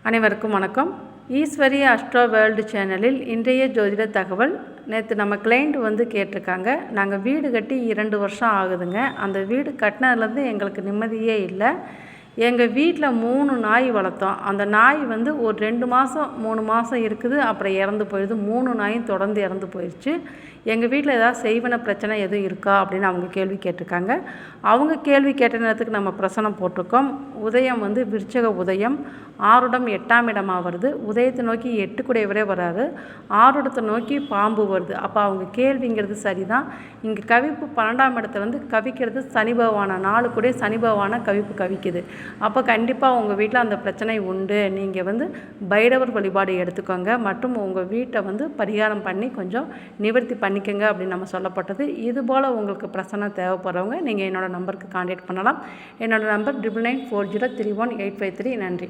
அனைவருக்கும் வணக்கம். Eswari astro world சேனலில் இன்றைய ஜோதிட தகவல். நேற்று நம்ம கிளைண்ட் கேட்டிருக்காங்க. நாங்கள் வீடு கட்டி 2 வருஷம் ஆகுதுங்க. அந்த வீடு கட்டினதுலேருந்து எங்களுக்கு நிம்மதியே இல்லை. எங்கள் வீட்டில் 3 நாய் வளர்த்தோம். அந்த நாய் ஒரு 2 மாதம் 3 மாதம் இருக்குது, அப்புறம் இறந்து போயிடுது. 3 நாயும் தொடர்ந்து இறந்து போயிடுச்சு. எங்கள் வீட்டில் ஏதாவது செய்வன பிரச்சனை எதுவும் இருக்கா அப்படின்னு அவங்க கேள்வி கேட்டிருக்காங்க. அவங்க கேள்வி கேட்ட நேரத்துக்கு நம்ம பிரசனம் போட்டிருக்கோம். உதயம் விருச்சக உதயம், ஆருடம் 8ஆம் இடமாக வருது. உதயத்தை நோக்கி 8 குடையவரே வராது, ஆருடத்தை நோக்கி பாம்பு வருது. அப்போ அவங்க கேள்விங்கிறது சரிதான். இங்கே கவிப்பு 12ஆம் இடத்துல கவிக்கிறது சனி பகவானை, 4 கூட சனி பகவானை கவிப்பு கவிக்குது. அப்போ கண்டிப்பாக உங்கள் வீட்டில் அந்த பிரச்சனை உண்டு. நீங்கள் பைரவர் வழிபாடு எடுத்துக்கோங்க, மற்றும் உங்கள் வீட்டை பரிகாரம் பண்ணி கொஞ்சம் நிவர்த்தி பண்ணிக்கோங்க அப்படின்னு நம்ம சொல்லப்பட்டது. இதுபோல் உங்களுக்கு பிரச்சனை தேவைப்படுறவங்க நீங்கள் என்னோடய நம்பருக்கு கான்டாக்ட் பண்ணலாம். என்னோடய நம்பர் 9940318553. நன்றி.